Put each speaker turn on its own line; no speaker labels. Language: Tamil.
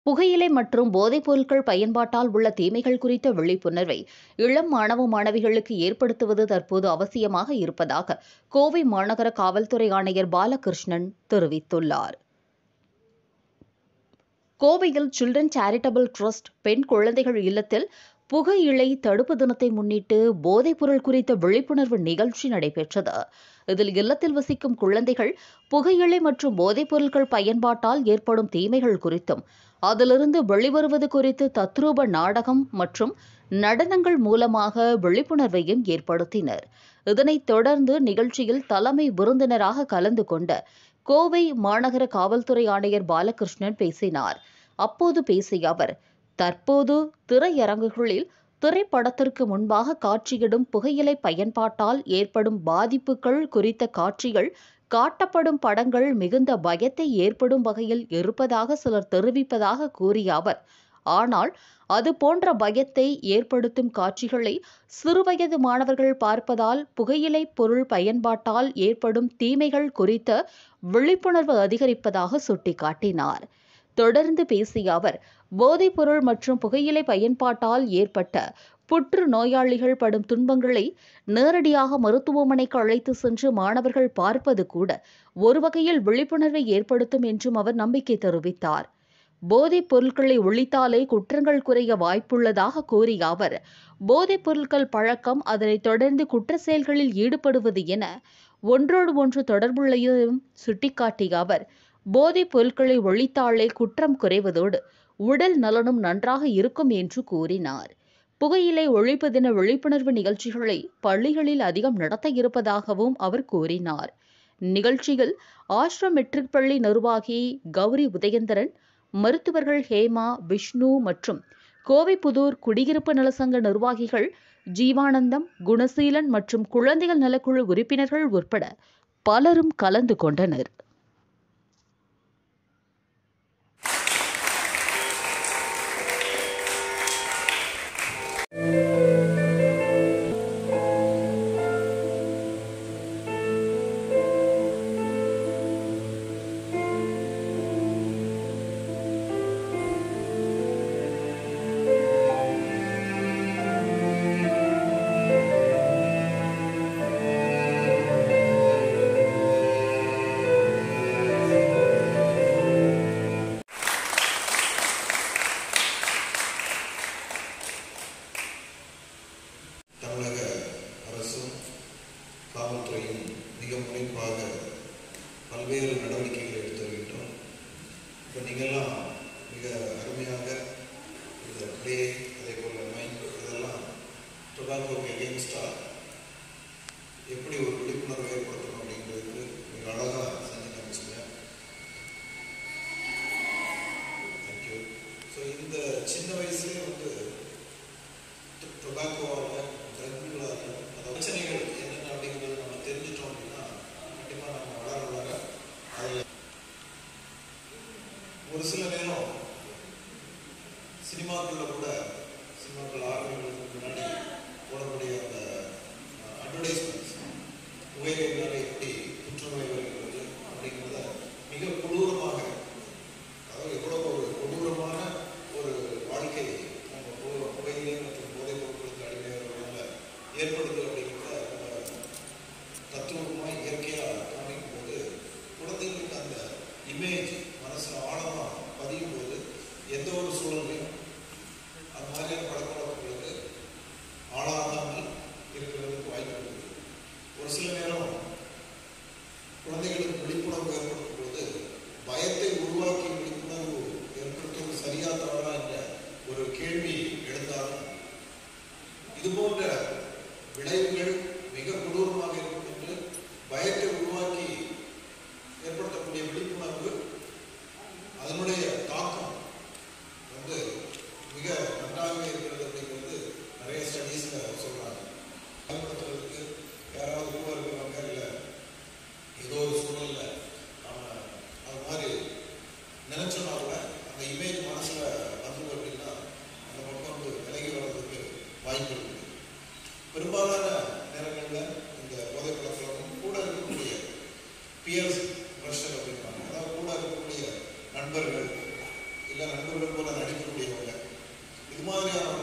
புகையிலை மற்றும் போதைப் பொருட்கள் பயன்பாட்டால் உள்ள தீமைகள் குறித்த விழிப்புணர்வை இளம் மாணவ மாணவிகளுக்கு ஏற்படுத்துவது தற்போது அவசியமாக இருப்பதாக கோவை மாநகர காவல்துறை ஆணையர் பாலகிருஷ்ணன் தெரிவித்துள்ளார். கோவையில் சில்ட்ரன் சேரிட்டபிள் ட்ரஸ்ட் பெண் குழந்தைகள் இல்லத்தில் புகையிலை தடுப்பு தினத்தை முன்னிட்டு போதைப் பொருள் குறித்த விழிப்புணர்வு நிகழ்ச்சி நடைபெற்றது. இதில் இல்லத்தில் வசிக்கும் குழந்தைகள் புகையிலை மற்றும் போதைப் பொருட்கள் பயன்பாட்டால் ஏற்படும் தீமைகள் குறித்தும் அதிலிருந்து வெளிவருவது குறித்து தத்ரூப நாடகம் மற்றும் நடனங்கள் மூலமாக விழிப்புணர்வையும் ஏற்படுத்தினர். இதனைத் தொடர்ந்து நிகழ்ச்சியில் தலைமை விருந்தினராக கலந்து கொண்ட கோவை மாநகர காவல்துறை ஆணையர் பாலகிருஷ்ணன் பேசினார். அப்போது பேசிய அவர், தற்போது திரையரங்குகளில் திரைப்படத்திற்கு முன்பாக காட்சியிடும் புகையிலை பயன்பாட்டால் ஏற்படும் பாதிப்புகள் குறித்த காட்சிகள் காட்டப்படும் படங்கள் மிகுந்த பயத்தை ஏற்படும் வகையில் இருப்பதாக சிலர் தெரிவிப்பதாக கூறிய அவர், ஆனால் அதுபோன்ற பயத்தை ஏற்படுத்தும் காட்சிகளை சிறுவயது மாணவர்கள் பார்ப்பதால் புகையிலை பொருள் பயன்பாட்டால் ஏற்படும் தீமைகள் குறித்த விழிப்புணர்வு அதிகரிப்பதாக சுட்டிக்காட்டினார். தொடர்ந்து பேசிய அவர், போதைப்பொருள் மற்றும் புகையிலை பயன்பாட்டால் ஏற்பட்ட புற்று நோயாளிகள் படும் துன்பங்களை நேரடியாக மருத்துவமனைக்கு அழைத்து சென்று மாணவர்கள் பார்ப்பது கூட ஒரு வகையில் விழிப்புணர்வை ஏற்படுத்தும் என்றும் அவர் நம்பிக்கை தெரிவித்தார். போதைப் பொருட்களை ஒழித்தாலே குற்றங்கள் குறைய வாய்ப்புள்ளதாக கூறிய அவர், போதைப் பொருட்கள் பழக்கம், அதனைத் தொடர்ந்து குற்ற செயல்களில் ஈடுபடுவது என ஒன்றோடு ஒன்று தொடர்புள்ளதையும் சுட்டிக்காட்டிய அவர், போதைப் பொருட்களை ஒழித்தாலே குற்றம் குறைவதோடு உடல் நலனும் நன்றாக இருக்கும் என்று கூறினார். புகையிலை ஒழிப்பு தின விழிப்புணர்வு நிகழ்ச்சிகளை பள்ளிகளில் அதிகம் நடத்த இருப்பதாகவும் அவர் கூறினார். நிகழ்ச்சியில் ஆஷ்ரம் மெட்ரிக் பள்ளி நிர்வாகி கௌரி உதயந்திரன், மருத்துவர்கள் ஹேமா, விஷ்ணு மற்றும் கோவைப்புதூர் குடியிருப்பு நலசங்க நிர்வாகிகள் ஜீவானந்தம், குணசீலன் மற்றும் குழந்தைகள் நலக்குழு உறுப்பினர்கள் உட்பட பலரும் கலந்து கொண்டனர்.
காவல்துறையும் மிக முனைப்பாக பல்வேறு நடவடிக்கைகளை எடுத்து வருகின்றோம். இப்போ நீங்கள்லாம் மிக அருமையாக இந்த ப்ளே, அதே போல் மைண்ட், இதெல்லாம் டொபாக்கோக்கு எகெயின்ஸ்டாக எப்படி ஒரு விழிப்புணர்வு ஏற்படுத்தணும் அப்படிங்கிறதுக்கு மிக அழகாக செஞ்சு காமிச்சிங்க. தேங்க்யூ. ஸோ இந்த சின்ன வயசுலேயே வந்து டொபாக்கோவால், ட்ரக்குகளால் அந்த பிரச்சனைகள் என்னென்ன அப்படிங்கிறது நம்ம தெரிஞ்சிட்டோம் அப்படின்னா கண்டிப்பாக நம்ம வளர வளர அதில் ஒரு சில நேரம் சினிமாக்களில் கூட, சினிமாக்கள் ஆரம்பிக்கிறதுக்கு முன்னாடி போடக்கூடிய அந்த அட்வர்டைஸ்மெண்ட்ஸ், புகையிலைனால எப்படி புற்றுநோய் வருகிறது அப்படிங்கிறத மிக கொடூரமாக, அதாவது எவ்வளோ ஒரு கொடூரமான ஒரு வாழ்க்கை நம்ம புகையிலை மற்றும் போதைப் பொருட்களுக்கு அடிமையாகிறதுனால ஏற்படுது அப்படிங்கிறத தத்துவமாக இயற்கையாக காமிக்கும் போது குழந்தைங்களுக்கு அந்த இமேஜ் மனசில் ஆழமாக பதியும் போது எந்த ஒரு சூழலையும் அந்த மாதிரியான பழக்கவழக்கங்களுக்கு ஆளாகாமல் இருக்கிறதுக்கு வாய்ப்பு இருக்குது. ஒரு சில நேரம் குழந்தைகளுக்கு விழிப்புணர்வு ஏற்படுத்தும் போது பயத்தை உருவாக்கி விழிப்புணர்வு ஏற்படுத்துவது சரியா தவறா என்ற ஒரு கேள்வி எழுந்தாலும் இதுபோன்ற விளைவுகள் மிக கொடூரமாக இருக்கும் என்று பயத்தை உருவாக்கி ஏற்படுத்தக்கூடிய விழிப்புணர்வு, அதனுடைய தாக்கம் வந்து மிக நன்றாகவே இருக்கிறது அப்படிங்கிறது நிறைய ஸ்டடீஸில் சொல்கிறாங்க. பயன்படுத்துறதுக்கு யாராவது கூட இருக்கிறவங்க இல்லை ஏதோ ஒரு சூழலில் நம்ம அது மாதிரி நினைச்சோம்னா கூட அந்த இமேஜ் மனசில் வந்தது அப்படின்னா அந்த பக்கம் வந்து விலகி வர்றதுக்கு வாய்ப்பு இருக்குது. பெரும்பாலான நேரங்களில் இந்த போதைப் பழக்கங்களும் கூட இருக்கக்கூடிய பியர்ஸ் ப்ரெஷர் அப்படின்பாங்க, அதாவது கூட இருக்கக்கூடிய நண்பர்கள் இல்லை நண்பர்கள் போல முன்மாதிரியான